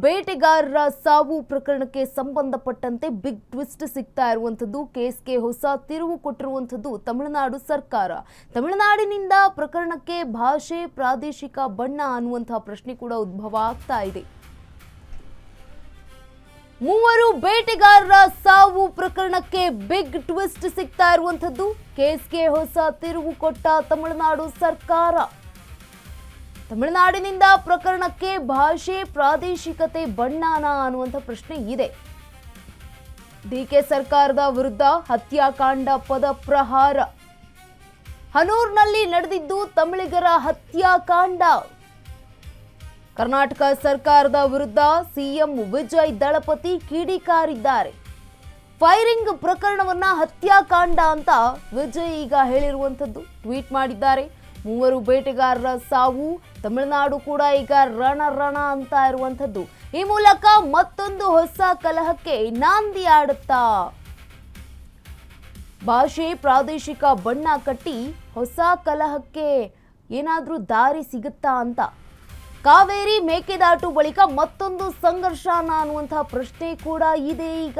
ಬೇಟೆಗಾರರ ಸಾವು ಪ್ರಕರಣಕ್ಕೆ ಸಂಬಂಧಪಟ್ಟಂತೆ ಬಿಗ್ ಟ್ವಿಸ್ಟ್ ಸಿಗ್ತಾ ಇರುವಂತದ್ದು. ಕೇಸ್ಗೆ ಹೊಸ ತಿರುವು ಕೊಟ್ಟಿರುವಂತದ್ದು ತಮಿಳುನಾಡು ಸರ್ಕಾರ. ತಮಿಳುನಾಡಿನಿಂದ ಪ್ರಕರಣಕ್ಕೆ ಭಾಷೆ, ಪ್ರಾದೇಶಿಕ ಬಣ್ಣ ಅನ್ನುವಂತಹ ಪ್ರಶ್ನೆ ಕೂಡ ಉದ್ಭವ ಆಗ್ತಾ ಇದೆ. ಮೂವರು ಬೇಟೆಗಾರರ ಸಾವು ಪ್ರಕರಣಕ್ಕೆ ಬಿಗ್ ಟ್ವಿಸ್ಟ್ ಸಿಗ್ತಾ ಇರುವಂತದ್ದು. ಕೇಸ್ಗೆ ಹೊಸ ತಿರುವು ಕೊಟ್ಟ ತಮಿಳುನಾಡು ಸರ್ಕಾರ. ತಮಿಳುನಾಡಿನಿಂದ ಪ್ರಕರಣಕ್ಕೆ ಭಾಷೆ, ಪ್ರಾದೇಶಿಕತೆ ಬಣ್ಣನ ಅನ್ನುವಂಥ ಪ್ರಶ್ನೆ ಇದೆ. ಡಿಕೆ ಸರ್ಕಾರದ ವಿರುದ್ಧ ಹತ್ಯಾಕಾಂಡ ಪದಪ್ರಹಾರ. ಹನೂರ್ನಲ್ಲಿ ನಡೆದಿದ್ದು ತಮಿಳಿಗರ ಹತ್ಯಾಕಾಂಡ. ಕರ್ನಾಟಕ ಸರ್ಕಾರದ ವಿರುದ್ಧ ಸಿಎಂ ವಿಜಯ್ ದಳಪತಿ ಕಿಡಿಕಾರಿದ್ದಾರೆ. ಫೈರಿಂಗ್ ಪ್ರಕರಣವನ್ನ ಹತ್ಯಾಕಾಂಡ ಅಂತ ವಿಜಯ್ ಈಗ ಹೇಳಿರುವಂತದ್ದು. ಟ್ವೀಟ್ ಮಾಡಿದ್ದಾರೆ. ಮೂವರು ಬೇಟೆಗಾರರ ಸಾವು, ತಮಿಳುನಾಡು ಕೂಡ ಈಗ ರಣ ಅಂತ ಇರುವಂತದ್ದು. ಈ ಮೂಲಕ ಮತ್ತೊಂದು ಹೊಸ ಕಲಹಕ್ಕೆ ನಾಂದಿ ಆಡುತ್ತಾ ಭಾಷೆ, ಪ್ರಾದೇಶಿಕ ಬಣ್ಣ ಕಟ್ಟಿ ಹೊಸ ಕಲಹಕ್ಕೆ ಏನಾದ್ರೂ ದಾರಿ ಸಿಗುತ್ತಾ ಅಂತ. ಕಾವೇರಿ ಮೇಕೆದಾಟು ಬಳಿಕ ಮತ್ತೊಂದು ಸಂಘರ್ಷನ ಅನ್ನುವಂತಹ ಪ್ರಶ್ನೆ ಕೂಡ ಇದೆ ಈಗ.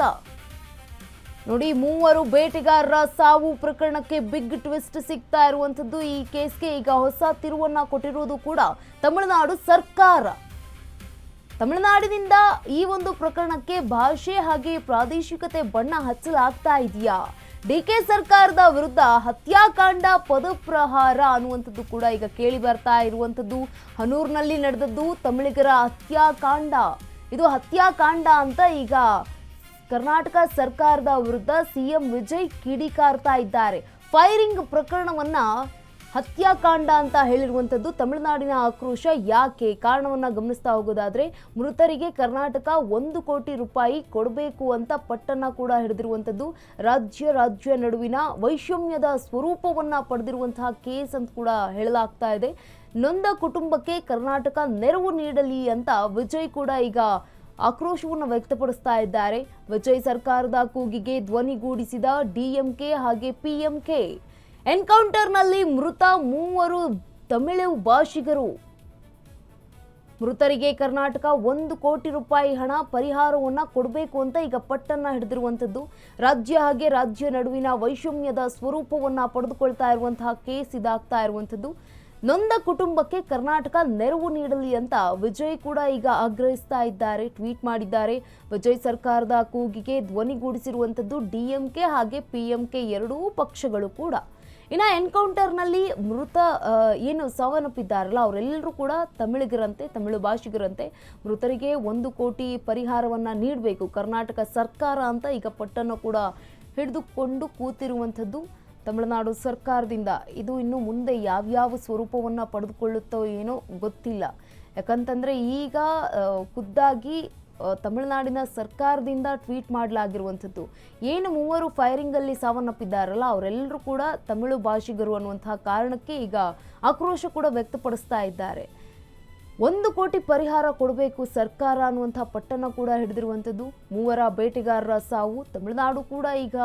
ನೋಡಿ, ಮೂವರು ಬೇಟೆಗಾರರ ಸಾವು ಪ್ರಕರಣಕ್ಕೆ ಬಿಗ್ ಟ್ವಿಸ್ಟ್ ಸಿಗ್ತಾ ಇರುವಂತದ್ದು. ಈ ಕೇಸ್ಗೆ ಈಗ ಹೊಸ ತಿರುವನ್ನ ಕೊಟ್ಟಿರುವುದು ಕೂಡ ತಮಿಳುನಾಡು ಸರ್ಕಾರ. ತಮಿಳುನಾಡಿನಿಂದ ಈ ಒಂದು ಪ್ರಕರಣಕ್ಕೆ ಭಾಷೆ ಹಾಗೆ ಪ್ರಾದೇಶಿಕತೆ ಬಣ್ಣ ಹಚ್ಚಲಾಗ್ತಾ ಇದೆಯಾ? ಡಿಕೆ ಸರ್ಕಾರದ ವಿರುದ್ಧ ಹತ್ಯಾಕಾಂಡ ಪದಪ್ರಹಾರ ಅನ್ನುವಂಥದ್ದು ಕೂಡ ಈಗ ಕೇಳಿ ಬರ್ತಾ ಇರುವಂಥದ್ದು. ಹನೂರ್ನಲ್ಲಿ ನಡೆದದ್ದು ತಮಿಳಿಗರ ಹತ್ಯಾಕಾಂಡ. ಇದು ಹತ್ಯಾಕಾಂಡ ಅಂತ ಈಗ ಕರ್ನಾಟಕ ಸರ್ಕಾರದ ವಿರುದ್ಧ ಸಿಎಂ ವಿಜಯ್ ಕಿಡಿಕಾರ್ತಾ ಇದ್ದಾರೆ. ಫೈರಿಂಗ್ ಪ್ರಕರಣವನ್ನ ಹತ್ಯಾಕಾಂಡ ಅಂತ ಹೇಳಿರುವಂಥದ್ದು. ತಮಿಳುನಾಡಿನ ಆಕ್ರೋಶ ಯಾಕೆ? ಕಾರಣವನ್ನ ಗಮನಿಸ್ತಾ ಹೋಗೋದಾದ್ರೆ, ಮೃತರಿಗೆ ಕರ್ನಾಟಕ 1 ಕೋಟಿ ರೂಪಾಯಿ ಕೊಡಬೇಕು ಅಂತ ಪಟ್ಟನ್ನ ಕೂಡ ಹಿಡಿದಿರುವಂಥದ್ದು. ರಾಜ್ಯ ನಡುವಿನ ವೈಷಮ್ಯದ ಸ್ವರೂಪವನ್ನ ಪಡೆದಿರುವಂತಹ ಕೇಸ್ ಅಂತ ಕೂಡ ಹೇಳಲಾಗ್ತಾ ಇದೆ. ನೊಂದ ಕುಟುಂಬಕ್ಕೆ ಕರ್ನಾಟಕ ನೆರವು ನೀಡಲಿ ಅಂತ ವಿಜಯ್ ಕೂಡ ಈಗ ಆಕ್ರೋಶವನ್ನು ವ್ಯಕ್ತಪಡಿಸ್ತಾ ಇದ್ದಾರೆ. ವಿಜಯ್ ಸರ್ಕಾರದ ಕೂಗಿಗೆ ಧ್ವನಿಗೂಡಿಸಿದ ಡಿಎಂಕೆ ಹಾಗೆ ಪಿಎಂಕೆ. ಎನ್ಕೌಂಟರ್ನಲ್ಲಿ ಮೃತ 3 ತಮಿಳು ಭಾಷಿಗರು. ಮೃತರಿಗೆ ಕರ್ನಾಟಕ 1 ಕೋಟಿ ರೂಪಾಯಿ ಹಣ ಪರಿಹಾರವನ್ನ ಕೊಡಬೇಕು ಅಂತ ಈಗ ಪಟ್ಟನ್ನ ಹಿಡಿದಿರುವಂತದ್ದು. ರಾಜ್ಯ ನಡುವಿನ ವೈಷಮ್ಯದ ಸ್ವರೂಪವನ್ನ ಪಡೆದುಕೊಳ್ತಾ ಇರುವಂತಹ ಕೇಸ್ ಇದಾಗ್ತಾ ಇರುವಂತದ್ದು. ನೊಂದ ಕುಟುಂಬಕ್ಕೆ ಕರ್ನಾಟಕ ನೆರವು ನೀಡಲಿ ಅಂತ ವಿಜಯ್ ಕೂಡ ಈಗ ಆಗ್ರಹಿಸ್ತಾ ಇದ್ದಾರೆ. ಟ್ವೀಟ್ ಮಾಡಿದ್ದಾರೆ. ವಿಜಯ್ ಸರ್ಕಾರದ ಕೂಗಿಗೆ ಧ್ವನಿಗೂಡಿಸಿರುವಂತದ್ದು ಡಿಎಂಕೆ ಹಾಗೆ ಪಿಎಂಕೆ ಎರಡೂ ಪಕ್ಷಗಳು ಕೂಡ. ಇನ್ನು ಎನ್ಕೌಂಟರ್ನಲ್ಲಿ ಮೃತ ಏನು ಸಾವನ್ನಪ್ಪಿದ್ದಾರಲ್ಲ ಅವರೆಲ್ಲರೂ ಕೂಡ ತಮಿಳಿಗರಂತೆ, ತಮಿಳು ಭಾಷಿಗರಂತೆ. ಮೃತರಿಗೆ 1 ಕೋಟಿ ಪರಿಹಾರವನ್ನ ನೀಡಬೇಕು ಕರ್ನಾಟಕ ಸರ್ಕಾರ ಅಂತ ಈಗ ಪಟ್ಟನ್ನು ಕೂಡ ಹಿಡಿದುಕೊಂಡು ಕೂತಿರುವಂಥದ್ದು ತಮಿಳುನಾಡು ಸರ್ಕಾರದಿಂದ. ಇದು ಇನ್ನು ಮುಂದೆ ಯಾವ್ಯಾವ ಸ್ವರೂಪವನ್ನು ಪಡೆದುಕೊಳ್ಳುತ್ತೋ ಏನೋ ಗೊತ್ತಿಲ್ಲ. ಯಾಕಂತಂದರೆ ಈಗ ಖುದ್ದಾಗಿ ತಮಿಳುನಾಡಿನ ಸರ್ಕಾರದಿಂದ ಟ್ವೀಟ್ ಮಾಡಲಾಗಿರುವಂಥದ್ದು. ಏನು 3 ಫೈರಿಂಗಲ್ಲಿ ಸಾವನ್ನಪ್ಪಿದ್ದಾರಲ್ಲ ಅವರೆಲ್ಲರೂ ಕೂಡ ತಮಿಳು ಭಾಷಿಗರು ಅನ್ನುವಂತಹ ಕಾರಣಕ್ಕೆ ಈಗ ಆಕ್ರೋಶ ಕೂಡ ವ್ಯಕ್ತಪಡಿಸ್ತಾ ಇದ್ದಾರೆ. 1 ಕೋಟಿ ಪರಿಹಾರ ಕೊಡಬೇಕು ಸರ್ಕಾರ ಅನ್ನುವಂತಹ ಪಟ್ಟಣ ಕೂಡ ಹಿಡಿದಿರುವಂಥದ್ದು. 3 ಬೇಟೆಗಾರರ ಸಾವು. ತಮಿಳುನಾಡು ಕೂಡ ಈಗ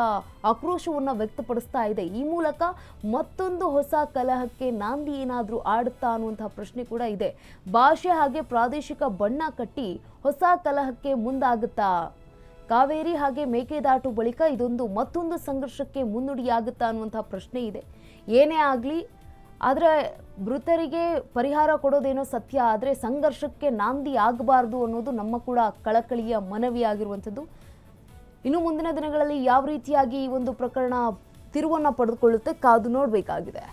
ಆಕ್ರೋಶವನ್ನು ವ್ಯಕ್ತಪಡಿಸ್ತಾ ಇದೆ. ಈ ಮೂಲಕ ಮತ್ತೊಂದು ಹೊಸ ಕಲಹಕ್ಕೆ ನಾಂದಿ ಏನಾದರೂ ಆಡುತ್ತಾ ಅನ್ನುವಂತಹ ಪ್ರಶ್ನೆ ಕೂಡ ಇದೆ. ಭಾಷೆ ಹಾಗೆ ಪ್ರಾದೇಶಿಕ ಬಣ್ಣ ಕಟ್ಟಿ ಹೊಸ ಕಲಹಕ್ಕೆ ಮುಂದಾಗುತ್ತಾ? ಕಾವೇರಿ ಹಾಗೆ ಮೇಕೆದಾಟು ಬಳಿಕ ಇದೊಂದು ಮತ್ತೊಂದು ಸಂಘರ್ಷಕ್ಕೆ ಮುನ್ನುಡಿಯಾಗುತ್ತಾ ಅನ್ನುವಂತಹ ಪ್ರಶ್ನೆ ಇದೆ. ಏನೇ ಆಗಲಿ, ಆದರೆ ಮೃತರಿಗೆ ಪರಿಹಾರ ಕೊಡೋದೇನೋ ಸತ್ಯ, ಆದರೆ ಸಂಘರ್ಷಕ್ಕೆ ನಾಂದಿ ಆಗಬಾರ್ದು ಅನ್ನೋದು ನಮ್ಮ ಕೂಡ ಕಳಕಳಿಯ ಮನವಿಯಾಗಿರುವಂಥದ್ದು. ಇನ್ನು ಮುಂದಿನ ದಿನಗಳಲ್ಲಿ ಯಾವ ರೀತಿಯಾಗಿ ಈ ಒಂದು ಪ್ರಕರಣ ತಿರುವನ್ನು ಪಡೆದುಕೊಳ್ಳುತ್ತೆ ಕಾದು ನೋಡಬೇಕಾಗಿದೆ.